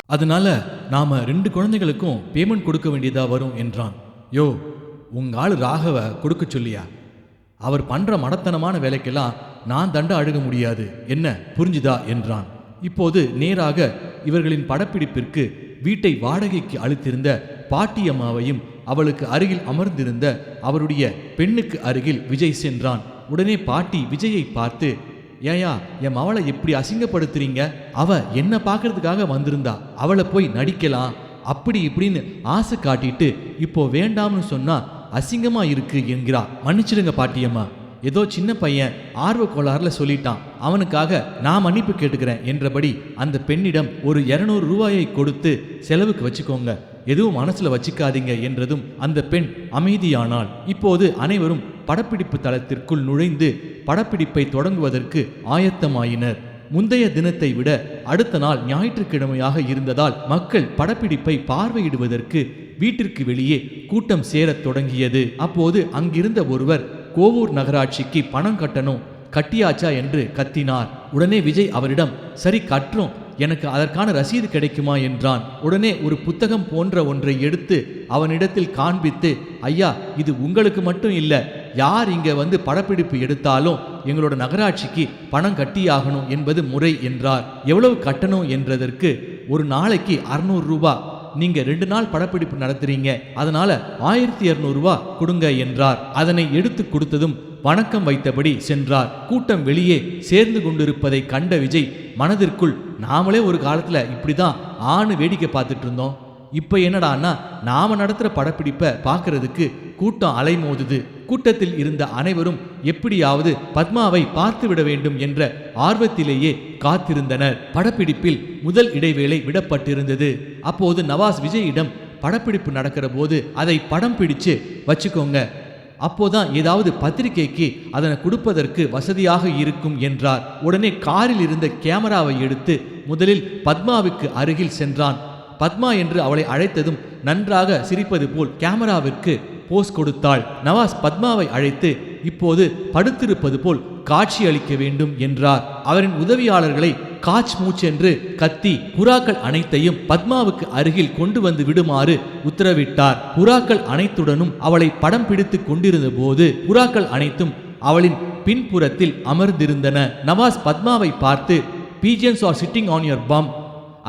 அதனால நாம 2 குழந்தைகளுக்கும் பேமெண்ட் கொடுக்க வேண்டியதா வரும் என்றான். யோ, உங்க ஆளு ராகவ கொடுக்க சொல்லியா? அவர் பண்ற மடத்தனமான வேலைக்கெல்லாம் நான் தண்ட அழுக முடியாது, என்ன புரிஞ்சுதா என்றான். இப்போது நேராக இவர்களின் படப்பிடிப்பிற்கு வீட்டை வாடகைக்கு அளித்திருந்த பாட்டியம்மாவையும் அவளுக்கு அருகில் அமர்ந்திருந்த அவருடைய பெண்ணுக்கு அருகில் விஜய் சென்றான். உடனே பாட்டி விஜயை பார்த்து, ஏயா என் மவளை எப்படி அசிங்கப்படுத்துறீங்க? அவ என்ன பார்க்கறதுக்காக வந்திருந்தா, அவளை போய் நடிக்கலாம் அப்படி இப்படின்னு ஆசை காட்டிட்டு இப்போ வேண்டாம்னு சொன்னா அசிங்கமா இருக்கு என்கிறா. மன்னிச்சிடுங்க பாட்டியம்மா, ஏதோ சின்ன பையன் ஆர்வ கோளாறுல சொல்லிட்டான், அவனுக்காக நான் மன்னிப்பு கேட்டுக்கிறேன் என்றபடி அந்த பெண்ணிடம் ஒரு 200 ரூபாயை கொடுத்து செலவுக்கு வச்சுக்கோங்க, எதுவும் மனசுல வச்சுக்காதீங்க என்றதும் அந்த பெண் அமைதியானாள். இப்போது அனைவரும் படப்பிடிப்பு தளத்திற்குள் நுழைந்து படப்பிடிப்பை தொடங்குவதற்கு ஆயத்தமாயினர். முந்தைய தினத்தை விட அடுத்த நாள் ஞாயிற்றுக்கிழமையாக இருந்ததால் மக்கள் படப்பிடிப்பை பார்வையிடுவதற்கு வீட்டிற்கு வெளியே கூட்டம் சேரத் தொடங்கியது. அப்போது அங்கிருந்த ஒருவர் கோவூர் நகராட்சிக்கு பணம் கட்டணும், கட்டியாச்சா என்று கத்தினார். உடனே விஜய் அவரிடம், சரி கட்டுறோம், எனக்கு அதற்கான ரசீது கிடைக்குமா என்றான். உடனே ஒரு புத்தகம் போன்ற ஒன்றை எடுத்து அவனிடத்தில் காண்பித்து, ஐயா இது உங்களுக்கு மட்டும் இல்லை, யார் இங்க வந்து படப்பிடிப்பு எடுத்தாலும் எங்களோட நகராட்சிக்கு பணம் கட்டியாகணும் என்பது முறை என்றார். எவ்வளவு கட்டணும் என்றதற்கு, ஒரு நாளைக்கு 600 ரூபாய், நீங்க 2 நாள் படப்பிடிப்பு நடத்துறீங்க, அதனால 1200 ரூபாய் கொடுங்க என்றார். அதனை எடுத்து கொடுத்ததும் வணக்கம் வைத்தபடி சென்றார். கூட்டம் வெளியே சேர்ந்து கொண்டிருப்பதை கண்ட விஜய் மனதிற்குள், நாமளே ஒரு காலத்துல இப்படிதான் ஆணு வேடிக்கை பார்த்துட்டு இருந்தோம், இப்ப என்னடான்னா நாம நடத்துற படப்பிடிப்பை பார்க்கறதுக்கு கூட்டம் அலைமோதுது. கூட்டத்தில் இருந்த அனைவரும் எப்படியாவது பத்மாவை பார்த்து விட வேண்டும் என்ற ஆர்வத்திலேயே காத்திருந்தனர். படப்பிடிப்பில் முதல் இடைவேளை விடப்பட்டிருந்தது. அப்போது நவாஸ் விஜயிடம், படப்பிடிப்பு நடக்கிற போது அதை படம் பிடிச்சு வச்சுக்கோங்க, அப்போதான் ஏதாவது பத்திரிகைக்கு அதனை கொடுப்பதற்கு வசதியாக இருக்கும் என்றார். உடனே காரில் இருந்த கேமராவை எடுத்து முதலில் பத்மாவுக்கு அருகில் சென்றான். பத்மா என்று அவளை அழைத்ததும் நன்றாக சிரிப்பது போல் கேமராவிற்கு போஸ் கொடுத்தாள். நவாஸ் பத்மாவை அழைத்து, இப்போது படுத்திருப்பது போல் காட்சி அளிக்க வேண்டும் என்றார். அவரின் உதவியாளர்களை காச் மூச்சென்று கத்தி புறாக்கள் அனைத்தையும் பத்மாவுக்கு அருகில் கொண்டு வந்து விடுமாறு உத்தரவிட்டார். புறாக்கள் அனைத்துடனும் அவளை படம் பிடித்து கொண்டிருந்த போது புறாக்கள் அனைத்தும் அவளின் பின்புறத்தில் அமர்ந்திருந்தன. நவாஸ் பத்மாவை பார்த்து, pigeons are sitting on your பம்,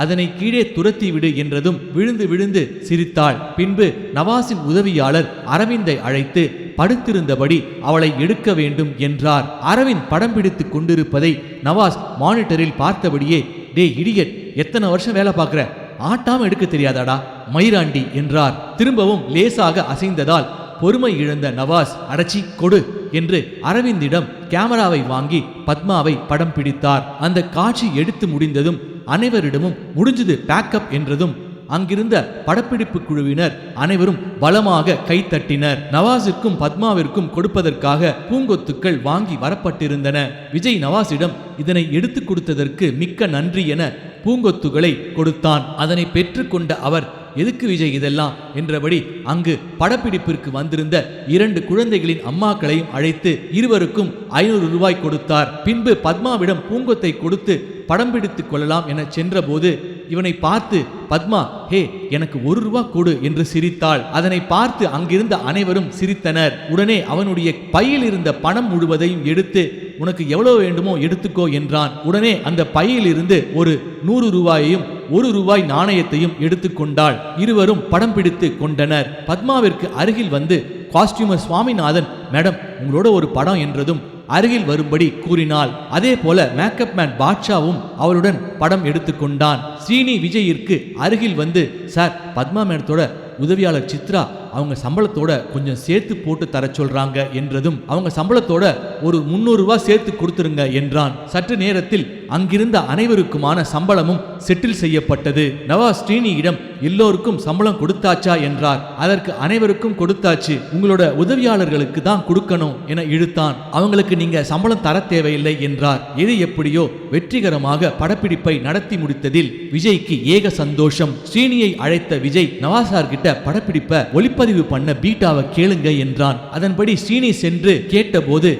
அதனை கீழே துரத்தி விடு என்றதும் விழுந்து விழுந்து சிரித்தாள். பின்பு நவாஸின் உதவியாளர் அரவிந்தை அழைத்து படுத்திருந்தபடி அவளை எடுக்க வேண்டும் என்றார். அரவிந்த் படம் பிடித்து கொண்டிருப்பதை நவாஸ் மானிட்டரில் பார்த்தபடியே, டே இடியட், எத்தனை வருஷம் வேலை பார்க்குற, ஆட்டாம எடுக்க தெரியாதாடா மயிராண்டி என்றார். திரும்பவும் லேசாக அசைந்ததால் பொறுமை இழந்த நவாஸ், அடச்சி கொடு என்று அரவிந்திடம் கேமராவை வாங்கி பத்மாவை படம் பிடித்தார். அந்த காட்சி எடுத்து முடிந்ததும் அனைவரிடமும் முடிஞ்சது பேக்கப் என்றதும் அங்கிருந்த படப்பிடிப்பு குழுவினர் அனைவரும் பலமாக கைத்தட்டினர். நவாஸிற்கும் பத்மாவிற்கும் கொடுப்பதற்காக பூங்கொத்துக்கள் வாங்கி வரப்பட்டிருந்தன. விஜய் நவாஸிடம் இதனை எடுத்து கொடுத்ததற்கு மிக்க நன்றி என பூங்கொத்துகளை கொடுத்தான். அதனை பெற்றுக்கொண்ட அவர், எதுக்கு விஜய் இதெல்லாம் என்றபடி அங்கு படப்பிடிப்பிற்கு வந்திருந்த 2 குழந்தைகளின் அம்மாக்களையும் அழைத்து இருவருக்கும் 500 ரூபாய் கொடுத்தார். பின்பு பத்மாவிடம் பூங்கொத்தை கொடுத்து படம் பிடித்துக் கொள்ளலாம் என சென்றபோது இவனை பார்த்து பத்மா, ஹே எனக்கு 1 ரூபாய் கொடு என்று சிரித்தாள். அதனை பார்த்து அங்கிருந்த அனைவரும் சிரித்தனர். உடனே அவனுடைய பையில் இருந்த பணம் முழுவதையும் எடுத்து, உனக்கு எவ்வளவு வேண்டுமோ எடுத்துக்கோ என்றான். உடனே அந்த பையில் இருந்து ஒரு 100 ரூபாயையும் 1 ரூபாய் நாணயத்தையும் எடுத்துக்கொண்டாள். இருவரும் படம் பிடித்து கொண்டனர். பத்மாவிற்கு அருகில் வந்து காஸ்டியூமர் சுவாமிநாதன், மேடம் உங்களோட ஒரு படம் என்றதும் அருகில் வரும்படி கூறினாள். அதே போல மேக்கப் மேன் பாட்ஷாவும் அவளுடன் படம் எடுத்துக்கொண்டான். ஸ்ரீனி விஜயிற்கு அருகில் வந்து, சார் பத்மா மேடத்தோட உதவியாளர் சித்ரா அவங்க சம்பளத்தோட கொஞ்சம் சேர்த்து போட்டு தர சொல்றாங்க என்றதும் அவங்க சம்பளத்தோட ஒரு 300 ரூபாய் சேர்த்து கொடுத்துருங்க என்றான். சற்று நேரத்தில் அங்கிருந்த அனைவருக்குமான சம்பளமும் செட்டில் செய்யப்பட்டது. நவாஸ் ஸ்ரீனியிடம், எல்லோருக்கும் சம்பளம் கொடுத்தாச்சா என்றார். அதற்கு அனைவருக்கும் கொடுத்தாச்சு, உங்களோட உதவியாளர்களுக்கு தான் கொடுக்கணும் என இழுத்தான். அவங்களுக்கு நீங்க சம்பளம் தர தேவையில்லை என்றார். எது எப்படியோ வெற்றிகரமாக படப்பிடிப்பை நடத்தி முடித்ததில் விஜய்க்கு ஏக சந்தோஷம். ஸ்ரீனியை அழைத்த விஜய் நவாசார் கிட்ட படப்பிடிப்ப ஒளிப்பதிவு பண்ண பீட்டாவை கேளுங்க என்றான். அதன்படி ஸ்ரீனி சென்று கேட்டபோது,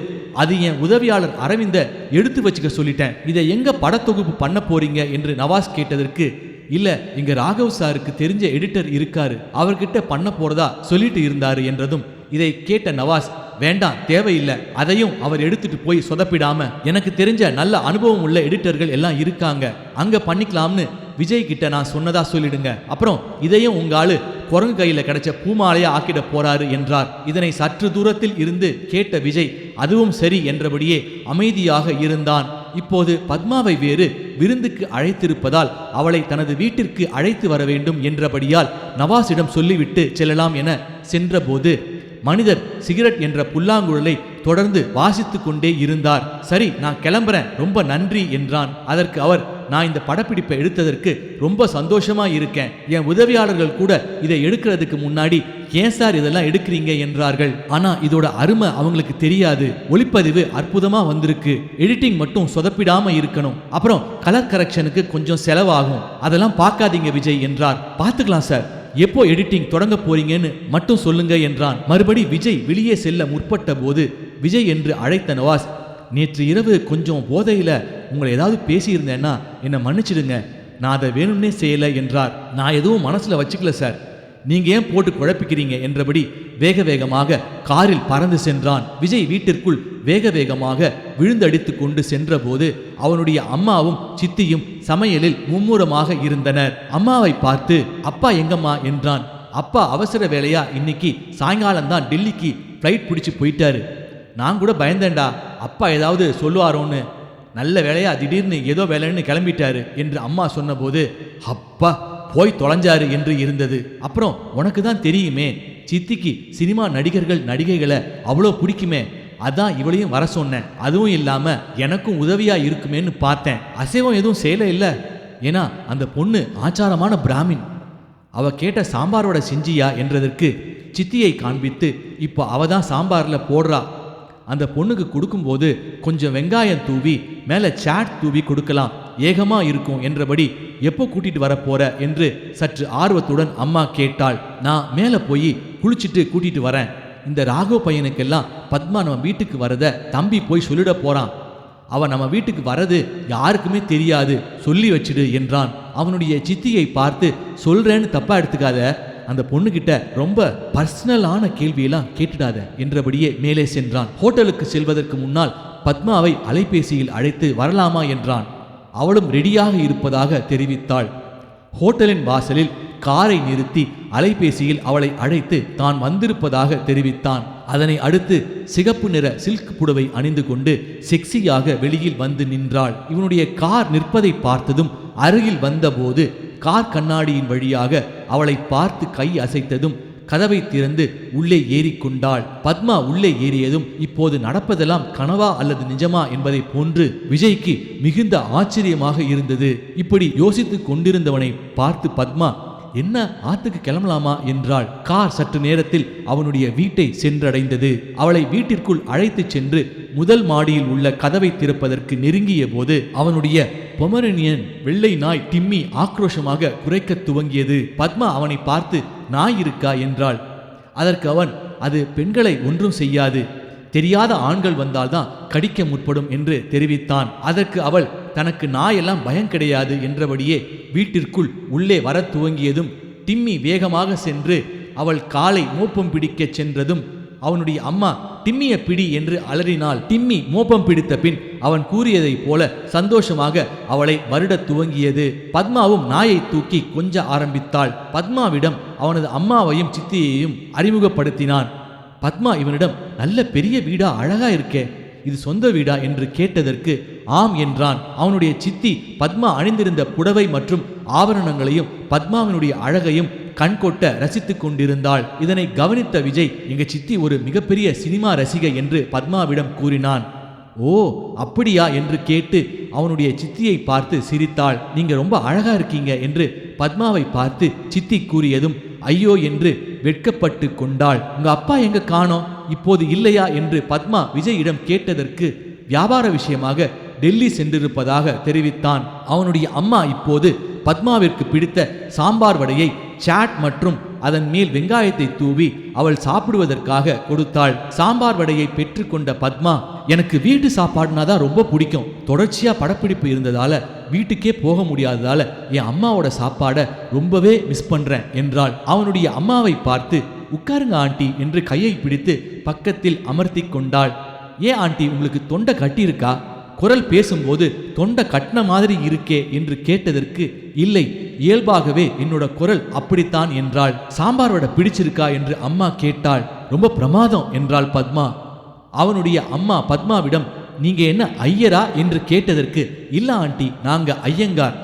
அது என் உதவியாளர் அரவிந்த எடுத்து வச்சுக்க சொல்லிட்டேன், இதை எங்க படத்தொகுப்பு பண்ண போறீங்க என்று நவாஸ் கேட்டதற்கு, இல்ல இங்க ராகவ் சாருக்கு தெரிஞ்ச எடிட்டர் இருக்காரு, அவர்கிட்ட பண்ண போறதா சொல்லிட்டு இருந்தாரு என்றதும் இதை கேட்ட நவாஸ், வேண்டாம், தேவையில்லை, அதையும் அவர் எடுத்துட்டு போய் சொதப்பிடாம எனக்கு தெரிஞ்ச நல்ல அனுபவம் உள்ள எடிட்டர்கள் எல்லாம் இருக்காங்க, அங்க பண்ணிக்கலாம்னு விஜய் கிட்ட நான் சொன்னதா சொல்லிடுங்க. அப்புறம் இதையும் உங்க ஆளு குரங்கு கையில கிடைச்ச பூமாலையா ஆக்கிட போறாரு என்றார். இதனை சற்று தூரத்தில் இருந்து கேட்ட விஜய் அதுவும் சரி என்றபடியே அமைதியாக இருந்தான். இப்போது பத்மாவை வேறு விருந்துக்கு அழைத்திருப்பதால் அவளை தனது வீட்டிற்கு அழைத்து வர வேண்டும் என்றபடியால் நவாஸிடம் சொல்லிவிட்டு செல்லலாம் என சென்றபோது மனிதர் சிகரெட் என்ற புல்லாங்குழலை தொடர்ந்து வாசித்து கொண்டே இருந்தார். சரி, நான் கிளம்புறேன், ரொம்ப நன்றி என்றான். அதற்கு அவர், நான் இந்த படப்பிடிப்பை எடுத்ததற்கு ரொம்ப சந்தோஷமா இருக்கேன், என் உதவியாளர்கள் கூட இதை எடுக்கிறதுக்கு முன்னாடி ஏன் சார் இதெல்லாம் எடுக்கிறீங்க என்றார்கள். ஆனா இதோட அருமை அவங்களுக்கு தெரியாது. ஒளிப்பதிவு அற்புதமா வந்திருக்கு, எடிட்டிங் மட்டும் சொதப்பிடாம இருக்கணும், அப்புறம் கலர் கரெக்ஷனுக்கு கொஞ்சம் செலவாகும், அதெல்லாம் பார்க்காதீங்க விஜய் என்றார். பார்த்துக்கலாம் சார், எப்போ எடிட்டிங் தொடங்க போறீங்கன்னு மட்டும் சொல்லுங்க என்றான். மறுபடி விஜய் வெளியே செல்ல முற்பட்ட போது விஜய் என்று அழைத்த நவாஸ், நேற்று இரவு கொஞ்சம் போதையில உங்களை ஏதாவது பேசியிருந்தேன்னா என்னை மன்னிச்சிடுங்க, நான் அதை வேணும்னே செய்யலை என்றார். நான் எதுவும் மனசுல வச்சுக்கல சார், நீங்க ஏன் போட்டு குழப்பிக்கிறீங்க என்றபடி வேக வேகமாக காரில் பறந்து சென்றான். விஜய் வீட்டிற்குள் வேக வேகமாக விழுந்தடித்து கொண்டு சென்ற போது அவனுடைய அம்மாவும் சித்தியும் சமையலில் மும்முரமாக இருந்தனர். அம்மாவை பார்த்து, அப்பா எங்கம்மா என்றான். அப்பா அவசர வேலையா இன்னைக்கு சாயங்காலம்தான் டெல்லிக்கு ஃப்ளைட் பிடிச்சு போயிட்டாரு, நான் கூட பயந்தேன்டா அப்பா ஏதாவது சொல்லுவாரோன்னு, நல்ல வேலையா திடீர்னு ஏதோ வேலைன்னு கிளம்பிட்டாரு என்று அம்மா சொன்னபோது அப்பா போய் தொலைஞ்சாரு என்று இருந்தது. அப்புறம் உனக்கு தான் தெரியுமே, சித்திக்கு சினிமா நடிகர்கள் நடிகைகளை அவ்வளோ பிடிக்குமே, அதான் இவளையும் வர சொன்னேன், அதுவும் இல்லாம எனக்கும் உதவியா இருக்குமேன்னு பார்த்தேன், அசைவம் எதுவும் செய்யல இல்லை, ஏன்னா அந்த பொண்ணு ஆச்சாரமான பிராமின், அவ கேட்ட சாம்பாரோட செஞ்சியா என்றதற்கு சித்தியை காண்பித்து, இப்போ அவ தான் சாம்பார்ல போடுறா, அந்த பொண்ணுக்கு கொடுக்கும்போது கொஞ்சம் வெங்காயம் தூவி மேலே சாட் தூவி கொடுக்கலாம், ஏகமா இருக்கும் என்றபடி எப்போ கூட்டிட்டு வர போற என்று சற்று ஆர்வத்துடன் அம்மா கேட்டாள். நான் மேலே போய் குளிச்சுட்டு கூட்டிட்டு வரேன், இந்த ராகவ் பையனுக்கெல்லாம் பத்மா நம்ம வீட்டுக்கு வரத தம்பி போய் சொல்லிட போறான், அவன் நம்ம வீட்டுக்கு வரது யாருக்குமே தெரியாது, சொல்லி வச்சிடு என்றான். அவனுடைய சித்தியை பார்த்து, சொல்றேன்னு தப்பா எடுத்துக்காத, அந்த பொண்ணுகிட்ட ரொம்ப பர்சனலான கேள்வியெல்லாம் கேட்டுடாத என்றபடியே மேலே சென்றான். ஹோட்டலுக்கு செல்வதற்கு முன்னால் பத்மாவை அலைபேசியில் அழைத்து வரலாமா என்றான். அவளும் ரெடியாக இருப்பதாக தெரிவித்தாள். ஹோட்டலின் வாசலில் காரை நிறுத்தி அலைபேசியில் அவளை அழைத்து தான் வந்திருப்பதாக தெரிவித்தான். அதனை அடுத்து சிகப்பு நிற சில்க் புடவை அணிந்து கொண்டு செக்ஸியாக வெளியில் வந்து நின்றாள். இவனுடைய கார் நிற்பதை பார்த்ததும் அருகில் வந்தபோது கார் கண்ணாடியின் வழியாக அவளை பார்த்து கை அசைத்ததும் கதவை திறந்து உள்ளே ஏறிக்கொண்டாள். பத்மா உள்ளே ஏறியதும் இப்போது நடப்பதெல்லாம் கனவா அல்லது நிஜமா என்பதை போன்று விஜய்க்கு மிகுந்த ஆச்சரியமாக இருந்தது. இப்படி யோசித்துக் கொண்டிருந்தவனை பார்த்து பத்மா, என்ன ஆத்துக்கு கிளம்பலாமா என்றாள். கார் சற்று நேரத்தில் அவனுடைய வீட்டை சென்றடைந்தது. அவளை வீட்டிற்குள் அழைத்து சென்று முதல் மாடியில் உள்ள கதவை திறப்பதற்கு நெருங்கிய போது அவனுடைய பொமரேனியன் வெள்ளை நாய் டிம்மி ஆக்ரோஷமாக குரைக்க துவங்கியது. பத்மா அவனை பார்த்து, நாய் இருக்கா என்றாள். அதற்கு அவன், அது பெண்களை ஒன்றும் செய்யாது, தெரியாத ஆண்கள் வந்தால்தான் கடிக்க முற்படும் என்று தெரிவித்தான். அதற்கு அவள், தனக்கு நாயெல்லாம் பயம் கிடையாது என்றபடியே வீட்டிற்குள் உள்ளே வர துவங்கியதும் டிம்மி வேகமாக சென்று அவள் காலை மோப்பம் பிடிக்கச் சென்றதும் அவனுடைய அம்மா டிம்மிய பிடி என்று அலறினாள். டிம்மி மோப்பம் பிடித்த பின் அவன் கூறியதைப் போல சந்தோஷமாக அவளை வருடத் துவங்கியது. பத்மாவும் நாயை தூக்கி கொஞ்ச ஆரம்பித்தாள். பத்மாவிடம் அவனது அம்மாவையும் சித்தியையும் அறிமுகப்படுத்தினான். பத்மா இவனிடம், நல்ல பெரிய வீடா, அழகா இருக்கே, இது சொந்த வீடா என்று கேட்டதற்கு ஆம் என்றான். அவனுடைய சித்தி பத்மா அணிந்திருந்த புடவை மற்றும் ஆபரணங்களையும் பத்மாவினுடைய அழகையும் கண்கொட்ட ரசித்துக் கொண்டிருந்தாள். இதனை கவனித்த விஜய், எங்க சித்தி ஒரு மிகப்பெரிய சினிமா ரசிகை என்று பத்மாவிடம் கூறினான். ஓ அப்படியா என்று கேட்டு அவனுடைய சித்தியை பார்த்து சிரித்தாள். நீங்க ரொம்ப அழகா இருக்கீங்க என்று பத்மாவை பார்த்து சித்தி கூறியதும் ஐயோ என்று வெட்கப்பட்டு கொண்டாள். உங்க அப்பா எங்க காணோம், இப்போது இல்லையா என்று பத்மா விஜயிடம் கேட்டதற்கு வியாபார விஷயமாக டெல்லி சென்றிருப்பதாக தெரிவித்தான். அவனுடைய அம்மா இப்போது பத்மாவிற்கு பிடித்த சாம்பார் வடையை சாட் மற்றும் அதன் மேல் வெங்காயத்தை தூவி அவள் சாப்பிடுவதற்காக கொடுத்தாள். சாம்பார் வடையை பெற்றுக்கொண்ட பத்மா, எனக்கு வீட்டு சாப்பாடுனாதான் ரொம்ப பிடிக்கும். தொடர்ச்சியா படப்பிடிப்பு இருந்ததால வீட்டுக்கே போக முடியாததால என் அம்மாவோட சாப்பாடை ரொம்பவே மிஸ் பண்றேன் என்றாள். அவனுடைய அம்மாவை பார்த்து, உட்காருங்க ஆண்டி என்று கையை பிடித்து பக்கத்தில் அமர்த்தி கொண்டாள். ஏன் ஆண்டி, உங்களுக்கு தொண்டை கட்டி இருக்கா? குரல் பேசும்போது தொண்டை கட்டின மாதிரி இருக்கே என்று கேட்டதற்கு, இல்லை, இயல்பாகவே என்னோட குரல் அப்படித்தான் என்றாள். சாம்பார் வடை பிடிச்சிருக்கா என்று அம்மா கேட்டாள். ரொம்ப பிரமாதம் என்றாள் பத்மா. அவனுடைய அம்மா பத்மாவிடம், நீங்க என்ன ஐயரா என்று கேட்டதற்கு, இல்ல ஆண்டி, நாங்க ஐயங்கார்.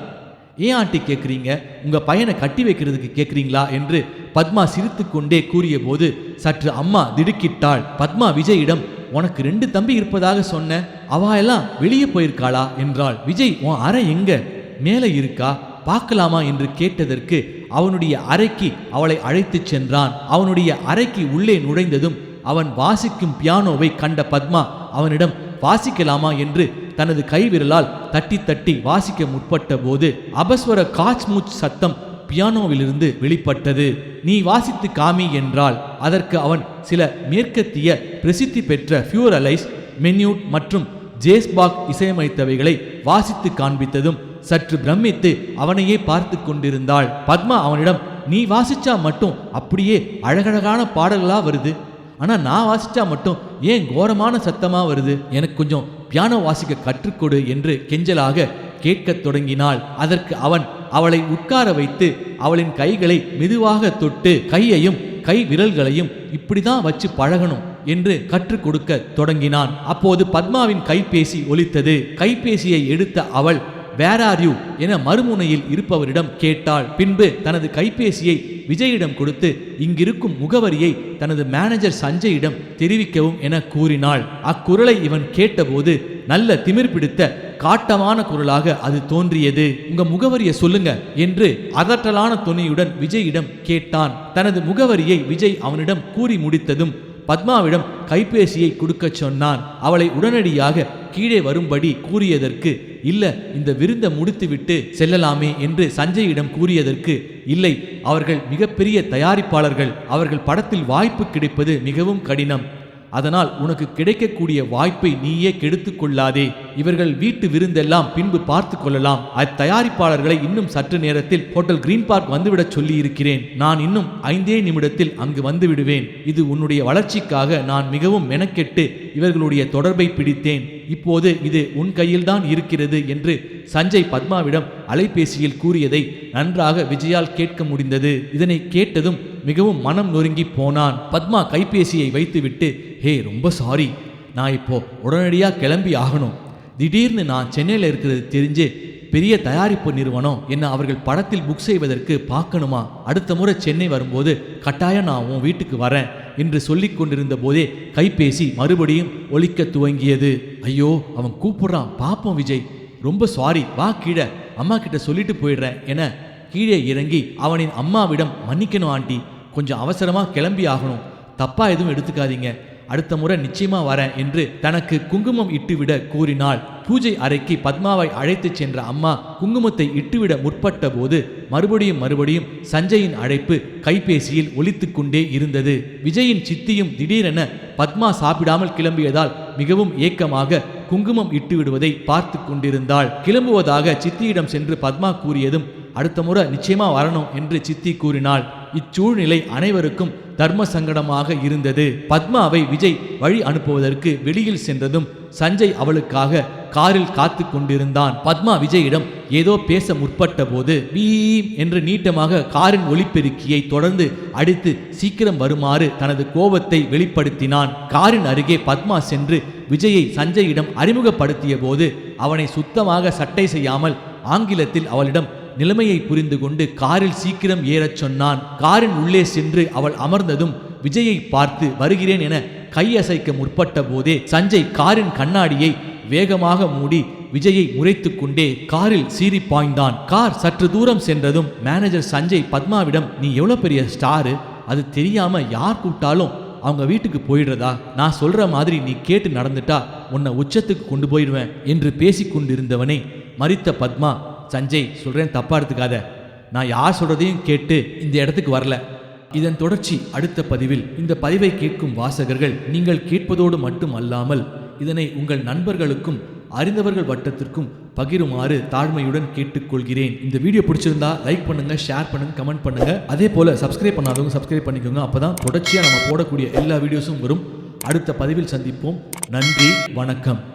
ஏன் ஆண்டி கேட்குறீங்க? உங்க பையனை கட்டி வைக்கிறதுக்கு கேட்குறீங்களா என்று பத்மா சிரித்து கொண்டே கூறிய போது சற்று அம்மா திடுக்கிட்டாள். பத்மா விஜயிடம், உனக்கு 2 தம்பி இருப்பதாக சொன்ன, அவா எல்லாம் வெளியே போயிருக்காளா என்றாள். விஜய், உன் அறை எங்க? மேலே இருக்கா, பார்க்கலாமா என்று கேட்டதற்கு அவனுடைய அறைக்கு அவளை அழைத்து சென்றான். அவனுடைய அறைக்கு உள்ளே நுழைந்ததும் அவன் வாசிக்கும் பியானோவை கண்ட பத்மா அவனிடம், வாசிக்கலாமா என்று தனது கைவிரலால் தட்டி தட்டி வாசிக்க முற்பட்ட போது அபஸ்வர காச் மூச் சத்தம் பியானோவிலிருந்து வெளிப்பட்டது. நீ வாசித்து காமி என்றாள். அதற்கு அவன் சில மேற்கத்திய பிரசித்தி பெற்ற ஃபியூரலைஸ், மென்யூட் மற்றும் ஜேஸ்பாக் இசையமைத்தவைகளை வாசித்து காண்பித்ததும் சற்று பிரமித்து அவனையே பார்த்து கொண்டிருந்தாள். பத்மா அவனிடம், நீ வாசிச்சா மட்டும் அப்படியே அழகழகான பாடல்களா வருது, ஆனா நான் வாசிச்சா மட்டும் ஏன் கோரமான சத்தமா வருது? எனக்கு கொஞ்சம் பியானோ வாசிக்க கற்றுக்கொடு என்று கெஞ்சலாக கேட்கத் தொடங்கினாள். அதற்கு அவன் அவளை உட்கார வைத்து அவளின் கைகளை மெதுவாக தொட்டு கையையும் கை விரல்களையும் இப்படிதான் வச்சு பழகணும் என்று கற்றுக் கொடுக்க தொடங்கினான். அப்போது பத்மாவின் கைபேசி ஒலித்தது. கைபேசியை எடுத்த அவள், வேர் ஆர் யூ என மறுமுனையில் இருப்பவரிடம் கேட்டாள். பின்பு தனது கைபேசியை விஜயிடம் கொடுத்து இங்கிருக்கும் முகவரியை தனது மேனேஜர் சஞ்சயிடம் தெரிவிக்கவும் என கூறினாள். அக்குரலை இவன் கேட்டபோது நல்ல திமிர் பிடித்த காட்டமான குரலாக அது தோன்றியது. உங்க முகவரியை சொல்லுங்க என்று அதட்டலான துணியுடன் விஜயிடம் கேட்டான். தனது முகவரியை விஜய் அவனிடம் கூறி முடித்ததும் பத்மாவிடம் கைபேசியை கொடுக்க சொன்னான். அவளை உடனடியாக கீழே வரும்படி கூறியதற்கு, இல்ல, இந்த விருந்தை முடித்துவிட்டு செல்லலாமே என்று சஞ்சயிடம் கூறியதற்கு, இல்லை, அவர்கள் மிகப்பெரிய தயாரிப்பாளர்கள், அவர்கள் படத்தில் வாய்ப்பு கிடைப்பது மிகவும் கடினம், அதனால் உனக்கு கிடைக்கக்கூடிய வாய்ப்பை நீயே கெடுத்துக் கொள்ளாதே. இவர்கள் வீட்டு விருந்தெல்லாம் பின்பு பார்த்து கொள்ளலாம். அத்தயாரிப்பாளர்களை இன்னும் சற்று நேரத்தில் ஹோட்டல் கிரீன் பார்க் வந்துவிடச் சொல்லி இருக்கிறேன். நான் இன்னும் 5 நிமிடத்தில் அங்கு வந்து விடுவேன். இது உன்னுடைய வளர்ச்சிக்காக நான் மிகவும் மெனக்கெட்டு இவர்களுடைய தொடர்பை பிடித்தேன். இப்போது இது உன் கையில்தான் இருக்கிறது என்று சஞ்சய் பத்மாவிடம் அலைபேசியில் கூறியதை நன்றாக விஜயால் கேட்க முடிந்தது. இதனை கேட்டதும் மிகவும் மனம் நொறுங்கி போனான். பத்மா கைபேசியை வைத்துவிட்டு, ஹே, ரொம்ப சாரி, நான் இப்போ உடனடியாக கிளம்பி ஆகணும். திடீர்னு நான் சென்னையில் இருக்கிறது தெரிஞ்சு பெரிய தயாரிப்பு நிறுவனம் என்ன அவர்கள் படத்தில் புக் செய்வதற்கு பார்க்கணுமா? அடுத்த முறை சென்னை வரும்போது கட்டாயம் நான் உன் வீட்டுக்கு வரேன் என்று சொல்லிக் கொண்டிருந்த போதே கைபேசி மறுபடியும் ஒலிக்க துவங்கியது. ஐயோ, அவன் கூப்பிடுறான், பாப்போம் விஜய், ரொம்ப சாரி, வா கீழே, அம்மா கிட்ட சொல்லிட்டு போயிடுறேன் என கீழே இறங்கி அவனின் அம்மாவிடம், மன்னிக்கணும் ஆண்டி, கொஞ்சம் அவசரமா கிளம்பி ஆகணும், தப்பா எதுவும் எடுத்துக்காதீங்க, அடுத்த முறை நிச்சயமா வரேன் என்று தனக்கு குங்குமம் இட்டுவிட கூறினாள். பூஜை அறைக்கு பத்மாவை அழைத்து சென்ற அம்மா குங்குமத்தை இட்டுவிட முற்பட்ட போது மறுபடியும் சஞ்சயின் அழைப்பு கைபேசியில் ஒலித்து கொண்டே இருந்தது. விஜயின் சித்தியும் திடீரென பத்மா சாப்பிடாமல் கிளம்பியதால் மிகவும் ஏக்கமாக குங்குமம் இட்டு விடுவதை பார்த்து கொண்டிருந்தாள். கிளம்புவதாக சித்தியிடம் சென்று பத்மா கூறியதும், அடுத்த முறை நிச்சயமா வரணும் என்று சித்தி கூறினாள். இச்சூழ்நிலை அனைவருக்கும் தர்ம சங்கடமாக இருந்தது. பத்மாவை விஜய் வழி அனுப்புவதற்கு வெளியில் சென்றதும் சஞ்சய் அவளுக்காக காரில் காத்து கொண்டிருந்தான். பத்மா விஜயிடம் ஏதோ பேச முற்பட்ட போது பீம் என்று நீட்டமாக காரின் ஒலிபெருக்கியை தொடர்ந்து அடித்து சீக்கிரம் வருமாறு தனது கோபத்தை வெளிப்படுத்தினான். காரின் அருகே பத்மா சென்று விஜயை சஞ்சயிடம் அறிமுகப்படுத்திய போது அவனை சுத்தமாக சட்டை செய்யாமல் ஆங்கிலத்தில் அவளிடம் நிலைமையை புரிந்து கொண்டு காரில் சீக்கிரம் ஏறச் சொன்னான். காரின் உள்ளே சென்று அவள் அமர்ந்ததும் விஜயை பார்த்து வருகிறேன் என கையசைக்க முற்பட்ட போதே சஞ்சய் காரின் கண்ணாடியை வேகமாக மூடி விஜயை முறைத்து கொண்டே காரில் சீறி பாய்ந்தான். கார் சற்று தூரம் சென்றதும் மேனேஜர் சஞ்சய் பத்மாவிடம், நீ எவ்வளவு பெரிய ஸ்டாரு, அது தெரியாம யார் கூப்பிட்டாலும் அவங்க வீட்டுக்கு போயிடுறதா? நான் சொல்ற மாதிரி நீ கேட்டு நடந்துட்டா உன்னை உச்சத்துக்கு கொண்டு போயிடுவேன் என்று பேசிக்கொண்டிருந்தவனை மறித்த பத்மா, சஞ்சய், சொல்றேன், தப்பா எடுத்துக்காத, நான் யார் சொல்றதையும் கேட்டு இந்த இடத்துக்கு வரல, இதன் தொடர்ச்சி அடுத்த பதிவில். இந்த பதிவை கேட்கும் வாசகர்கள் நீங்கள் கேட்பதோடு மட்டும் அல்லாமல் இதனை உங்கள் நண்பர்களுக்கும் அறிந்தவர்கள் வட்டத்திற்கும் பகிருமாறு தாழ்மையுடன் கேட்டுக்கொள்கிறேன். இந்த வீடியோ பிடிச்சிருந்தா லைக் பண்ணுங்க, ஷேர் பண்ணுங்க, கமெண்ட் பண்ணுங்க. அதே போல சப்ஸ்கிரைப் பண்ணாதவங்க சப்ஸ்கிரைப் பண்ணிக்கோங்க. அப்பதான் தொடர்ச்சியா நம்ம போடக்கூடிய எல்லா வீடியோஸும் வரும். அடுத்த பதிவில் சந்திப்போம். நன்றி, வணக்கம்.